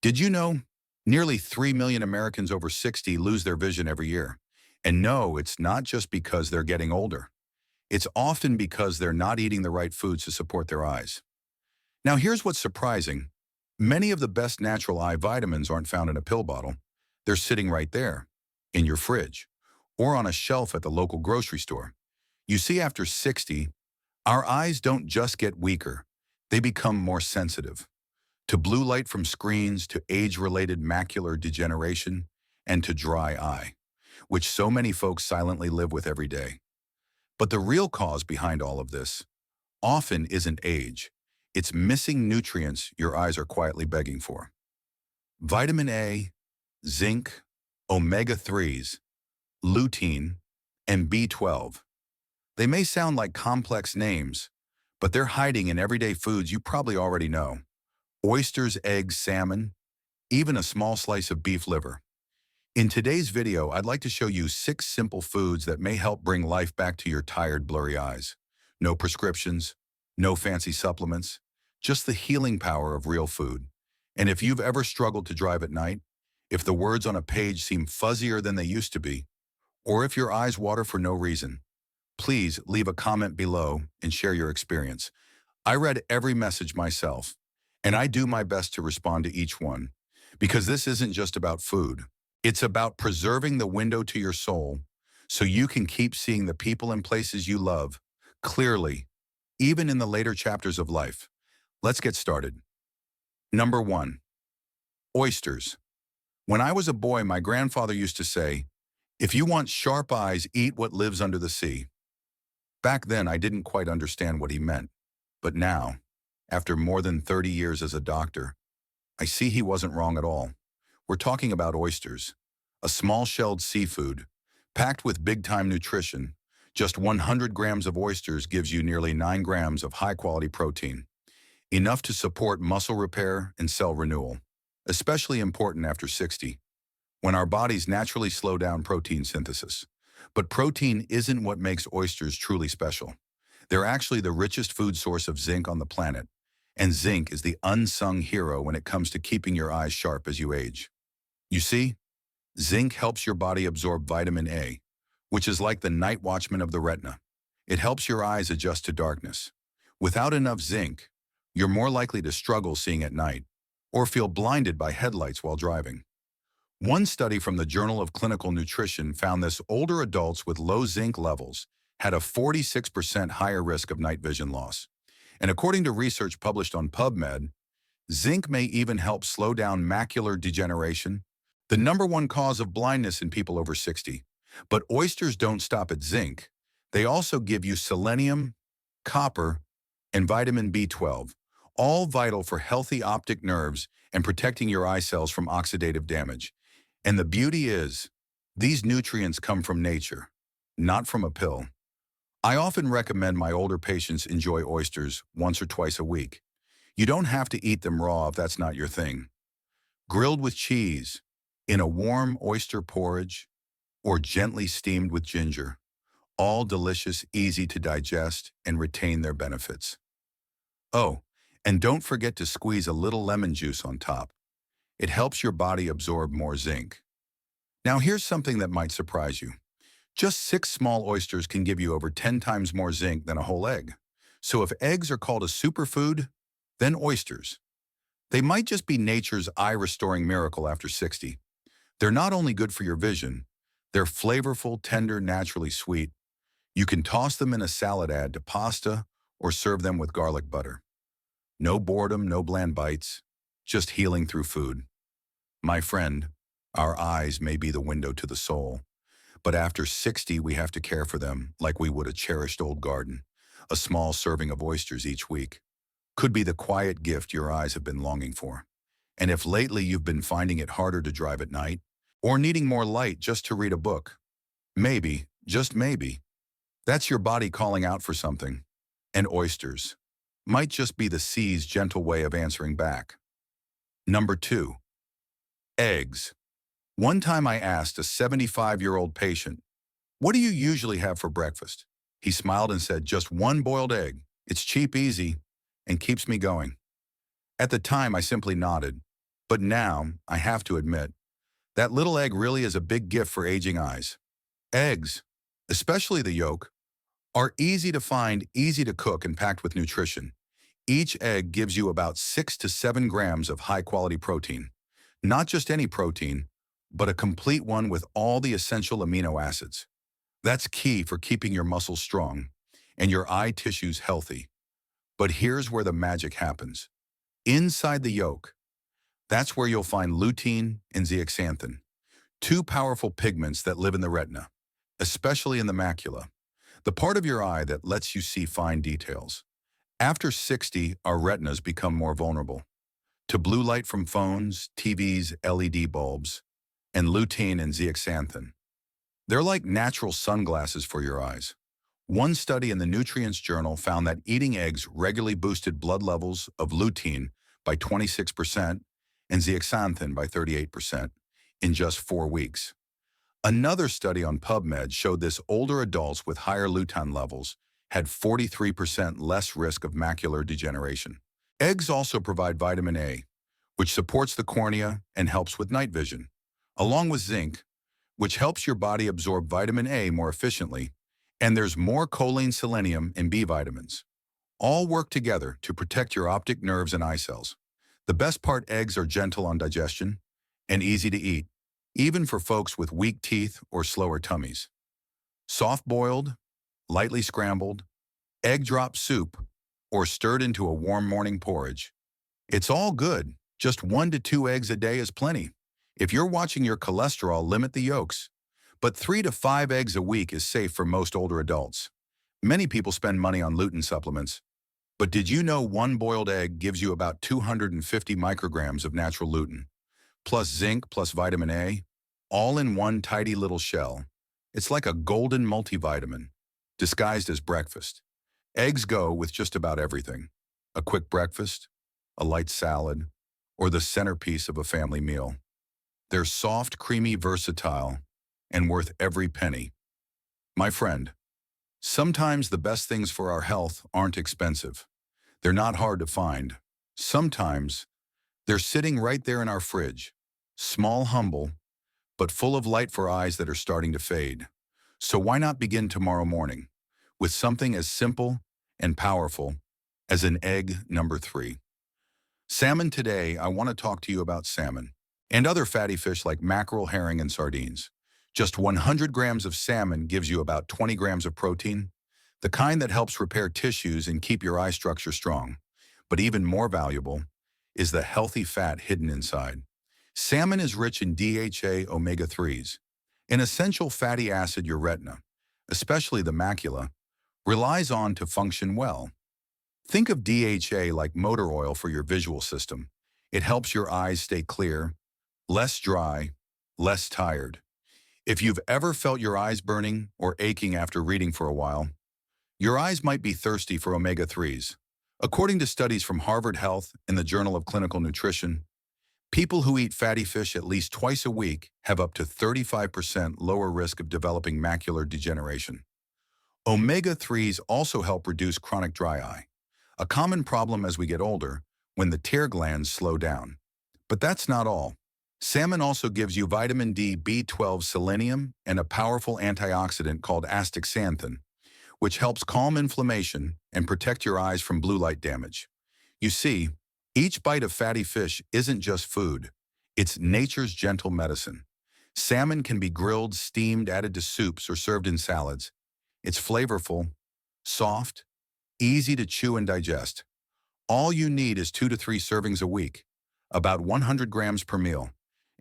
Did you know nearly 3 million Americans over 60 lose their vision every year? And no, it's not just because they're getting older. It's often because they're not eating the right foods to support their eyes. Now, here's what's surprising. Many of the best natural eye vitamins aren't found in a pill bottle. They're sitting right there, in your fridge, or on a shelf at the local grocery store. You see, after 60, our eyes don't just get weaker, they become more sensitive to blue light from screens, to age-related macular degeneration, and to dry eye, which so many folks silently live with every day. But the real cause behind all of this often isn't age. It's missing nutrients your eyes are quietly begging for. Vitamin A, zinc, omega-3s, lutein, and B12. They may sound like complex names, but they're hiding in everyday foods you probably already know. Oysters, eggs, salmon, even a small slice of beef liver. In today's video, I'd like to show you 6 simple foods that may help bring life back to your tired, blurry eyes. No prescriptions, no fancy supplements, just the healing power of real food. And if you've ever struggled to drive at night, if the words on a page seem fuzzier than they used to be, or if your eyes water for no reason, please leave a comment below and share your experience. I read every message myself, and I do my best to respond to each one, because this isn't just about food. It's about preserving the window to your soul so you can keep seeing the people and places you love clearly, even in the later chapters of life. Let's get started. Number 1. Oysters. When I was a boy, my grandfather used to say, "If you want sharp eyes, eat what lives under the sea." Back then, I didn't quite understand what he meant. But now, after more than 30 years as a doctor, I see he wasn't wrong at all. We're talking about oysters, a small-shelled seafood, packed with big-time nutrition. Just 100 grams of oysters gives you nearly 9 grams of high-quality protein, enough to support muscle repair and cell renewal, especially important after 60, when our bodies naturally slow down protein synthesis. But protein isn't what makes oysters truly special. They're actually the richest food source of zinc on the planet, and zinc is the unsung hero when it comes to keeping your eyes sharp as you age. You see, zinc helps your body absorb vitamin A, which is like the night watchman of the retina. It helps your eyes adjust to darkness. Without enough zinc, you're more likely to struggle seeing at night or feel blinded by headlights while driving. One study from the Journal of Clinical Nutrition found this: older adults with low zinc levels had a 46% higher risk of night vision loss. And according to research published on PubMed, zinc may even help slow down macular degeneration, the #1 cause of blindness in people over 60. But oysters don't stop at zinc. They also give you selenium, copper, and vitamin B12, all vital for healthy optic nerves and protecting your eye cells from oxidative damage. And the beauty is, these nutrients come from nature, not from a pill. I often recommend my older patients enjoy oysters once or twice a week. You don't have to eat them raw if that's not your thing. Grilled with cheese, in a warm oyster porridge, or gently steamed with ginger. All delicious, easy to digest, and retain their benefits. Oh, and don't forget to squeeze a little lemon juice on top. It helps your body absorb more zinc. Now here's something that might surprise you. Just 6 small oysters can give you over 10 times more zinc than a whole egg. So if eggs are called a superfood, then oysters. They might just be nature's eye-restoring miracle after 60. They're not only good for your vision, they're flavorful, tender, naturally sweet. You can toss them in a salad, add to pasta, or serve them with garlic butter. No boredom, no bland bites, just healing through food. My friend, our eyes may be the window to the soul, but after 60, we have to care for them like we would a cherished old garden. A small serving of oysters each week could be the quiet gift your eyes have been longing for. And if lately you've been finding it harder to drive at night, or needing more light just to read a book, maybe, just maybe, that's your body calling out for something. And oysters might just be the sea's gentle way of answering back. Number 2. Eggs. One time I asked a 75-year-old patient, "What do you usually have for breakfast?" He smiled and said, "Just one boiled egg. It's cheap, easy, and keeps me going." At the time, I simply nodded. But now, I have to admit, that little egg really is a big gift for aging eyes. Eggs, especially the yolk, are easy to find, easy to cook, and packed with nutrition. Each egg gives you about 6 to 7 grams of high-quality protein. Not just any protein, but a complete one with all the essential amino acids. That's key for keeping your muscles strong and your eye tissues healthy. But here's where the magic happens. Inside the yolk, that's where you'll find lutein and zeaxanthin, two powerful pigments that live in the retina, especially in the macula, the part of your eye that lets you see fine details. After 60, our retinas become more vulnerable to blue light from phones, TVs, LED bulbs, and lutein and zeaxanthin. They're like natural sunglasses for your eyes. One study in the Nutrients Journal found that eating eggs regularly boosted blood levels of lutein by 26% and zeaxanthin by 38% in just 4 weeks. Another study on PubMed showed this older adults with higher lutein levels had 43% less risk of macular degeneration. Eggs also provide vitamin A, which supports the cornea and helps with night vision, along with zinc, which helps your body absorb vitamin A more efficiently, and there's more choline, selenium, and B vitamins. All work together to protect your optic nerves and eye cells. The best part, eggs are gentle on digestion and easy to eat, even for folks with weak teeth or slower tummies. Soft-boiled, lightly scrambled, egg drop soup, or stirred into a warm morning porridge. It's all good. Just 1 to 2 eggs a day is plenty. If you're watching your cholesterol, limit the yolks. But 3 to 5 eggs a week is safe for most older adults. Many people spend money on lutein supplements. But did you know one boiled egg gives you about 250 micrograms of natural lutein, plus zinc, plus vitamin A, all in one tidy little shell? It's like a golden multivitamin, disguised as breakfast. Eggs go with just about everything. A quick breakfast, a light salad, or the centerpiece of a family meal. They're soft, creamy, versatile, and worth every penny. My friend, sometimes the best things for our health aren't expensive. They're not hard to find. Sometimes they're sitting right there in our fridge, small, humble, but full of light for eyes that are starting to fade. So why not begin tomorrow morning with something as simple and powerful as an egg number 3? Salmon. Today, I want to talk to you about salmon and other fatty fish like mackerel, herring, and sardines. Just 100 grams of salmon gives you about 20 grams of protein, the kind that helps repair tissues and keep your eye structure strong. But even more valuable is the healthy fat hidden inside. Salmon is rich in DHA omega-3s, an essential fatty acid your retina, especially the macula, relies on to function well. Think of DHA like motor oil for your visual system. It helps your eyes stay clear, less dry, less tired. If you've ever felt your eyes burning or aching after reading for a while, your eyes might be thirsty for omega-3s. According to studies from Harvard Health and the Journal of Clinical Nutrition, people who eat fatty fish at least twice a week have up to 35% lower risk of developing macular degeneration. Omega-3s also help reduce chronic dry eye, a common problem as we get older when the tear glands slow down. But that's not all. Salmon also gives you vitamin D, B12, selenium, and a powerful antioxidant called astaxanthin, which helps calm inflammation and protect your eyes from blue light damage. You see, each bite of fatty fish isn't just food. It's nature's gentle medicine. Salmon can be grilled, steamed, added to soups, or served in salads. It's flavorful, soft, easy to chew and digest. All you need is 2 to 3 servings a week, about 100 grams per meal.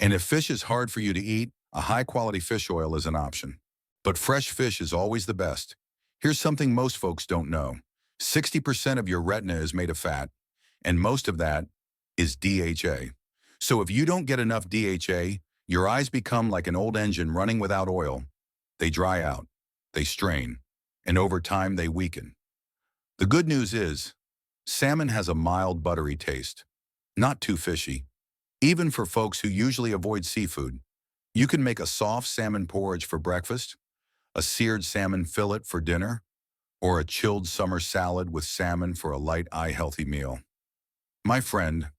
And if fish is hard for you to eat, a high-quality fish oil is an option. But fresh fish is always the best. Here's something most folks don't know. 60% of your retina is made of fat, and most of that is DHA. So if you don't get enough DHA, your eyes become like an old engine running without oil. They dry out, they strain, and over time they weaken. The good news is, salmon has a mild, buttery taste, not too fishy. Even for folks who usually avoid seafood, you can make a soft salmon porridge for breakfast, a seared salmon fillet for dinner, or a chilled summer salad with salmon for a light eye-healthy meal. My friend,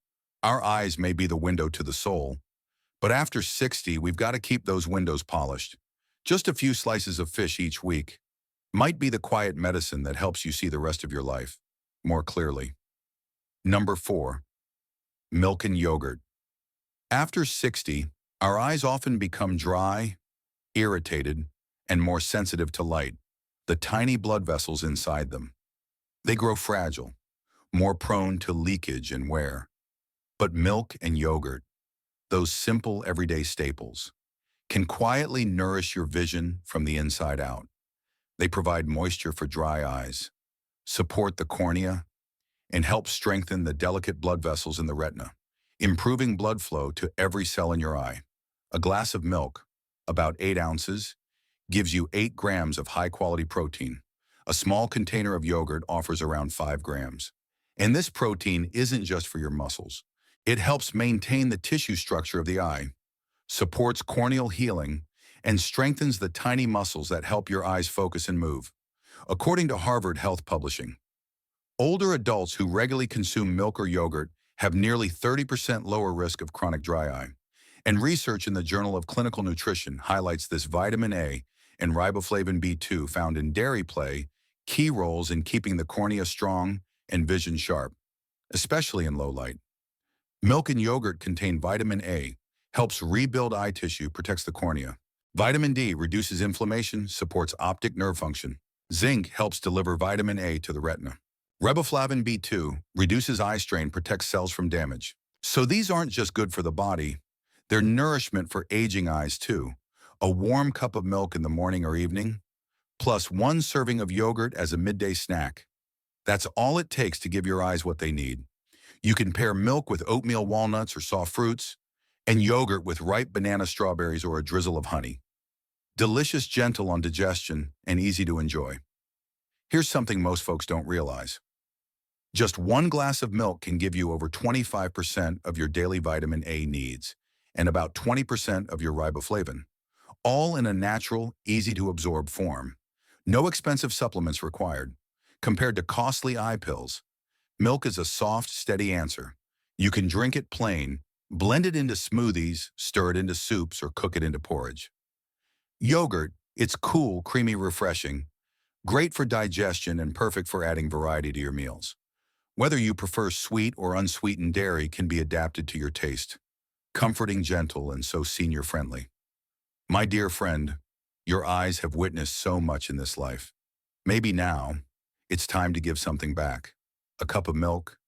Our eyes may be the window to the soul, but after 60, we've got to keep those windows polished. Just a few slices of fish each week might be the quiet medicine that helps you see the rest of your life more clearly. Number 4, milk and yogurt. After 60, our eyes often become dry, irritated, and more sensitive to light, the tiny blood vessels inside them. They grow fragile, more prone to leakage and wear. But milk and yogurt, those simple everyday staples, can quietly nourish your vision from the inside out. They provide moisture for dry eyes, support the cornea, and help strengthen the delicate blood vessels in the retina, improving blood flow to every cell in your eye. A glass of milk, about 8 ounces, gives you 8 grams of high-quality protein. A small container of yogurt offers around 5 grams. And this protein isn't just for your muscles. It helps maintain the tissue structure of the eye, supports corneal healing, and strengthens the tiny muscles that help your eyes focus and move. According to Harvard Health Publishing, older adults who regularly consume milk or yogurt have nearly 30% lower risk of chronic dry eye. And research in the Journal of Clinical Nutrition highlights this vitamin A and riboflavin B2 found in dairy play key roles in keeping the cornea strong and vision sharp, especially in low light. Milk and yogurt contain vitamin A, helps rebuild eye tissue, protects the cornea. Vitamin D reduces inflammation, supports optic nerve function. Zinc helps deliver vitamin A to the retina. Riboflavin B2 reduces eye strain, protects cells from damage. So these aren't just good for the body, they're nourishment for aging eyes too. A warm cup of milk in the morning or evening, plus 1 serving of yogurt as a midday snack. That's all it takes to give your eyes what they need. You can pair milk with oatmeal walnuts or soft fruits, and yogurt with ripe banana strawberries or a drizzle of honey. Delicious, gentle on digestion, and easy to enjoy. Here's something most folks don't realize. Just 1 glass of milk can give you over 25% of your daily vitamin A needs and about 20% of your riboflavin, all in a natural, easy-to-absorb form. No expensive supplements required. Compared to costly eye pills, milk is a soft, steady answer. You can drink it plain, blend it into smoothies, stir it into soups, or cook it into porridge. Yogurt, it's cool, creamy, refreshing, great for digestion and perfect for adding variety to your meals. Whether you prefer sweet or unsweetened dairy can be adapted to your taste. Comforting, gentle, and so senior-friendly. My dear friend, your eyes have witnessed so much in this life. Maybe now, it's time to give something back. A cup of milk,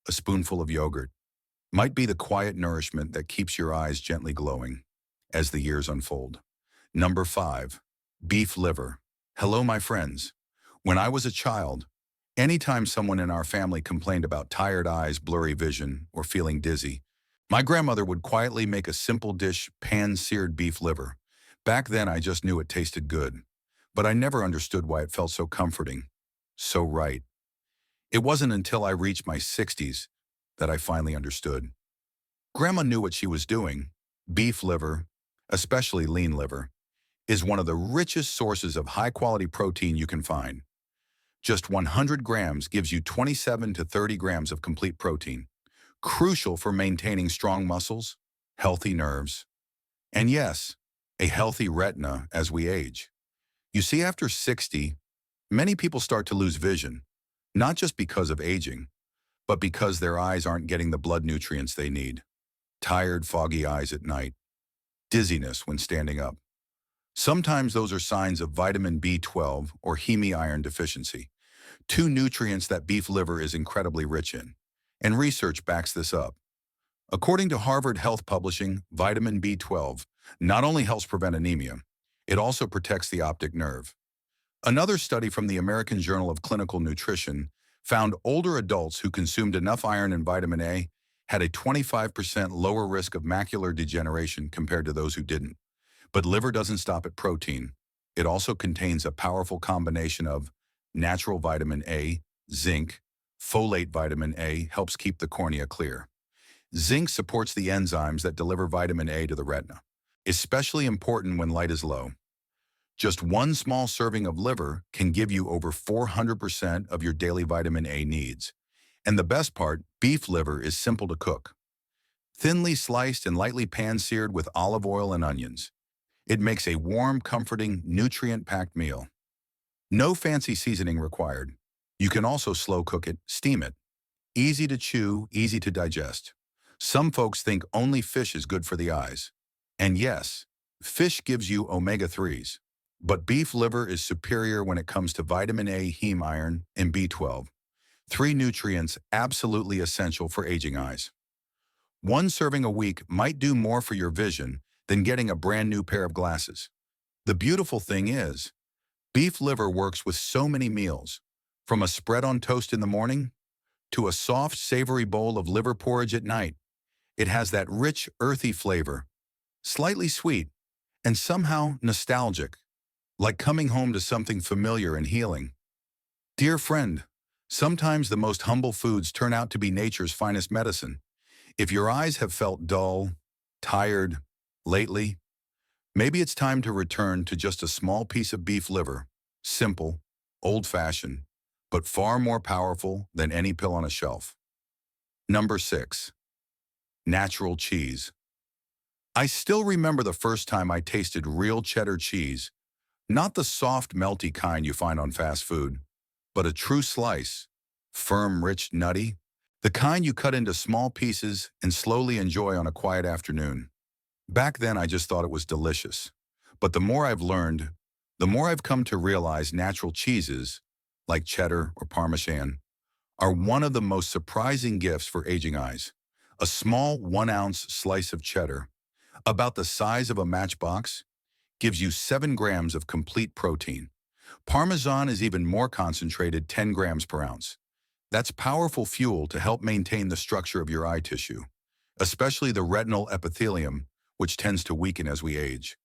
a spoonful of yogurt, might be the quiet nourishment that keeps your eyes gently glowing as the years unfold. Number 5, beef liver. Hello, my friends. When I was a child, anytime someone in our family complained about tired eyes, blurry vision, or feeling dizzy, my grandmother would quietly make a simple dish, pan-seared beef liver. Back then, I just knew it tasted good, but I never understood why it felt so comforting, so right. It wasn't until I reached my 60s that I finally understood. Grandma knew what she was doing. Beef liver, especially lean liver, is one of the richest sources of high-quality protein you can find. Just 100 grams gives you 27 to 30 grams of complete protein, crucial for maintaining strong muscles, healthy nerves, and yes, a healthy retina as we age. You see, after 60, many people start to lose vision, not just because of aging, but because their eyes aren't getting the blood nutrients they need. Tired, foggy eyes at night, dizziness when standing up. Sometimes those are signs of vitamin B12 or heme iron deficiency, 2 nutrients that beef liver is incredibly rich in, and research backs this up. According to Harvard Health Publishing, vitamin B12 not only helps prevent anemia, it also protects the optic nerve. Another study from the American Journal of Clinical Nutrition found older adults who consumed enough iron and vitamin A had a 25% lower risk of macular degeneration compared to those who didn't. But liver doesn't stop at protein. It also contains a powerful combination of natural vitamin A, zinc, folate. Vitamin A helps keep the cornea clear. Zinc supports the enzymes that deliver vitamin A to the retina, especially important when light is low. Just 1 small serving of liver can give you over 400% of your daily vitamin A needs. And the best part, beef liver is simple to cook. thinly sliced and lightly pan-seared with olive oil and onions. It makes a warm, comforting, nutrient-packed meal. No fancy seasoning required. You can also slow cook it, steam it. Easy to chew, easy to digest. Some folks think only fish is good for the eyes. And yes, fish gives you omega-3s. But beef liver is superior when it comes to vitamin A, heme iron, and B12. Three nutrients absolutely essential for aging eyes. One serving a week might do more for your vision than getting a brand new pair of glasses. The beautiful thing is, beef liver works with so many meals, from a spread on toast in the morning to a soft, savory bowl of liver porridge at night. It has that rich, earthy flavor, slightly sweet, and somehow nostalgic, like coming home to something familiar and healing. Dear friend, sometimes the most humble foods turn out to be nature's finest medicine. If your eyes have felt dull, tired, lately, maybe it's time to return to just a small piece of beef liver, simple, old-fashioned, but far more powerful than any pill on a shelf. Number 6. Natural cheese. I still remember the first time I tasted real cheddar cheese, not the soft, melty kind you find on fast food, but a true slice, firm, rich, nutty, the kind you cut into small pieces and slowly enjoy on a quiet afternoon. Back then, I just thought it was delicious. But the more I've learned, the more I've come to realize natural cheeses, like cheddar or Parmesan, are one of the most surprising gifts for aging eyes. A small 1-ounce slice of cheddar, about the size of a matchbox, gives you 7 grams of complete protein. Parmesan is even more concentrated, 10 grams per ounce. That's powerful fuel to help maintain the structure of your eye tissue, especially the retinal epithelium, which tends to weaken as we age.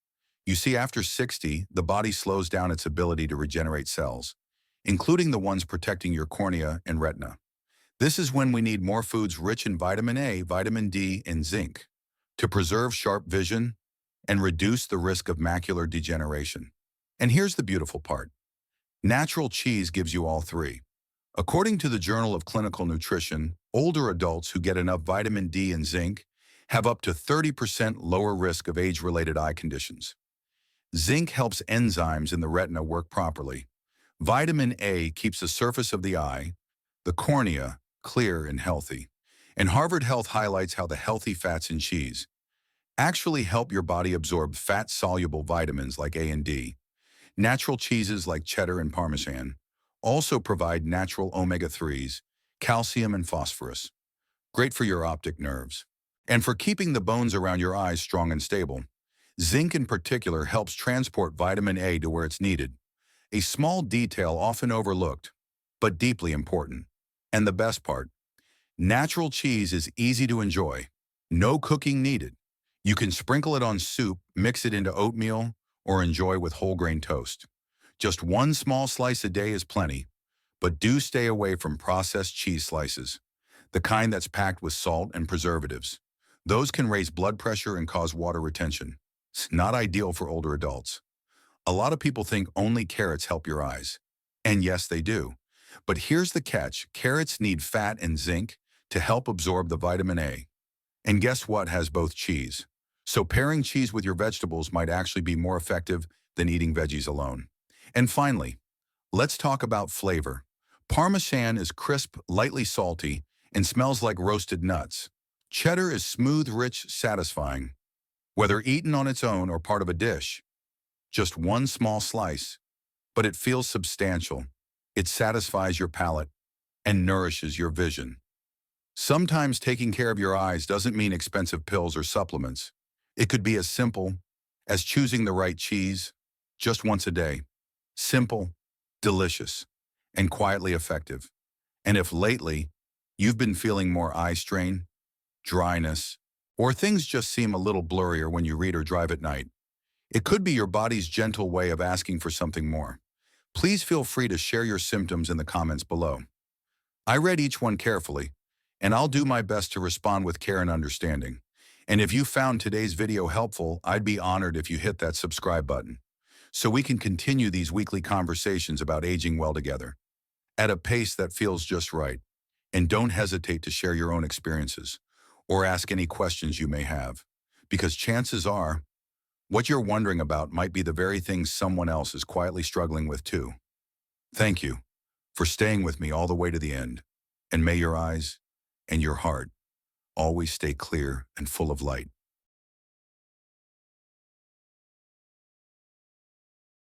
You see, after 60, the body slows down its ability to regenerate cells, including the ones protecting your cornea and retina. This is when we need more foods rich in vitamin A, vitamin D, and zinc to preserve sharp vision and reduce the risk of macular degeneration. And here's the beautiful part. Natural cheese gives you all three. According to the Journal of Clinical Nutrition, older adults who get enough vitamin D and zinc have up to 30% lower risk of age-related eye conditions. Zinc helps enzymes in the retina work properly. Vitamin A keeps the surface of the eye, the cornea, clear and healthy. And Harvard Health highlights how the healthy fats in cheese actually help your body absorb fat-soluble vitamins like A and D. Natural cheeses like cheddar and Parmesan also provide natural omega-3s, calcium and phosphorus, great for your optic nerves. And for keeping the bones around your eyes strong and stable, zinc in particular helps transport vitamin A to where it's needed, a small detail often overlooked, but deeply important. And the best part, natural cheese is easy to enjoy, no cooking needed. You can sprinkle it on soup, mix it into oatmeal, or enjoy with whole grain toast. Just one small slice a day is plenty, but do stay away from processed cheese slices, the kind that's packed with salt and preservatives. Those can raise blood pressure and cause water retention. It's not ideal for older adults. A lot of people think only carrots help your eyes. And yes, they do. But here's the catch. Carrots need fat and zinc to help absorb the vitamin A. And guess what has both cheese? So pairing cheese with your vegetables might actually be more effective than eating veggies alone. And finally, let's talk about flavor. Parmesan is crisp, lightly salty, and smells like roasted nuts. Cheddar is smooth, rich, satisfying. Whether eaten on its own or part of a dish, just one small slice, but it feels substantial. It satisfies your palate and nourishes your vision. Sometimes taking care of your eyes doesn't mean expensive pills or supplements. It could be as simple as choosing the right cheese just once a day. Simple, delicious, and quietly effective. And if lately you've been feeling more eye strain, dryness, or things just seem a little blurrier when you read or drive at night, it could be your body's gentle way of asking for something more. Please feel free to share your symptoms in the comments below. I read each one carefully, and I'll do my best to respond with care and understanding. And if you found today's video helpful, I'd be honored if you hit that subscribe button, so we can continue these weekly conversations about aging well together, at a pace that feels just right. And don't hesitate to share your own experiences or ask any questions you may have, because chances are what you're wondering about might be the very thing someone else is quietly struggling with too. Thank you for staying with me all the way to the end, and may your eyes and your heart always stay clear and full of light.